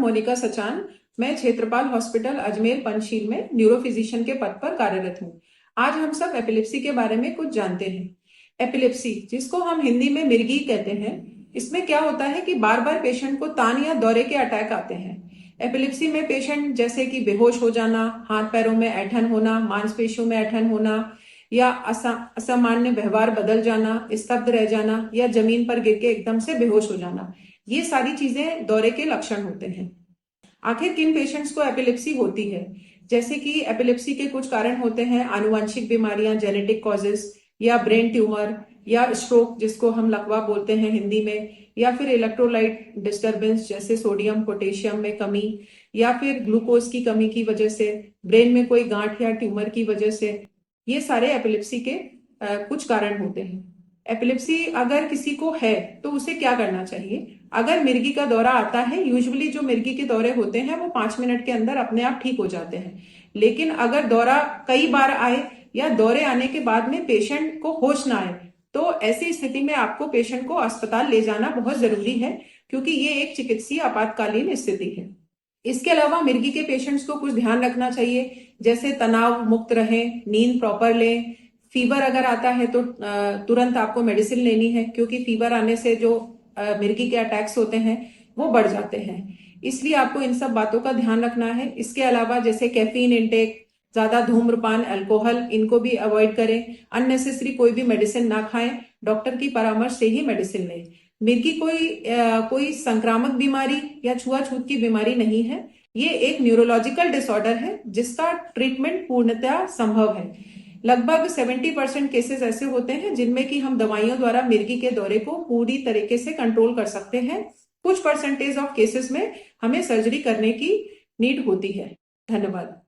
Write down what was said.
मोनिका सचान। मैं क्षेत्रपाल हॉस्पिटल अजमेर पंचशील में neuro physician के पद पर कार्यरत हूँ। आज हम सब एपिलेप्सी के बारे में कुछ जानते हैं। एपिलेप्सी, जिसको हम हिंदी में मिर्गी कहते हैं, इसमें क्या होता है कि बार बार पेशेंट को तान या दौरे के अटैक आते हैं। एपिलेप्सी में पेशेंट जैसे कि बेहोश हो जाना, हाथ पैरों में ऐंठन होना, मांसपेशियों में ऐंठन होना या असामान्य व्यवहार बदल जाना, स्तब्ध रह जाना या जमीन पर गिर के एकदम से बेहोश हो जाना, ये सारी चीजें दौरे के लक्षण होते हैं। आखिर किन पेशेंट्स को एपिलेप्सी होती है? जैसे कि एपिलेप्सी के कुछ कारण होते हैं आनुवंशिक बीमारियां, जेनेटिक कॉजेस, या ब्रेन ट्यूमर, या स्ट्रोक जिसको हम लकवा बोलते हैं हिंदी में, या फिर इलेक्ट्रोलाइट डिस्टरबेंस जैसे सोडियम पोटेशियम में कमी, या फिर ग्लूकोज की कमी की वजह से, ब्रेन में कोई गांठ या ट्यूमर की वजह से। ये सारे एपिलेप्सी के कुछ कारण होते हैं। एपिलेप्सी अगर किसी को है तो उसे क्या करना चाहिए? अगर मिर्गी का दौरा आता है, यूजुअली जो मिर्गी के दौरे होते हैं वो 5 मिनट के अंदर अपने आप ठीक हो जाते हैं। लेकिन अगर दौरा कई बार आए या दौरे आने के बाद में पेशेंट को होश ना आए, तो ऐसी स्थिति में आपको पेशेंट को अस्पताल ले जाना बहुत जरूरी है, क्योंकि ये एक चिकित्सीय आपातकालीन स्थिति है। इसके अलावा मिर्गी के पेशेंट्स को कुछ ध्यान रखना चाहिए, जैसे तनाव मुक्त रहें, नींद प्रॉपर लें। फीवर अगर आता है तो तुरंत आपको मेडिसिन लेनी है, क्योंकि फीवर आने से जो मिर्गी के अटैक्स होते हैं वो बढ़ जाते हैं। इसलिए आपको इन सब बातों का ध्यान रखना है। इसके अलावा जैसे कैफीन इंटेक, ज्यादा धूम्रपान, अल्कोहल, इनको भी अवॉइड करें। अननेसेसरी कोई भी मेडिसिन ना खाएं, डॉक्टर की परामर्श से ही मेडिसिन लें। मिर्गी कोई संक्रामक बीमारी या छुआछूत की बीमारी नहीं है। ये एक न्यूरोलॉजिकल डिसऑर्डर है जिसका ट्रीटमेंट पूर्णतः संभव है। लगभग 70% केसेस ऐसे होते हैं जिनमें कि हम दवाइयों द्वारा मिर्गी के दौरे को पूरी तरीके से कंट्रोल कर सकते हैं। कुछ परसेंटेज ऑफ केसेस में हमें सर्जरी करने की नीड होती है। धन्यवाद।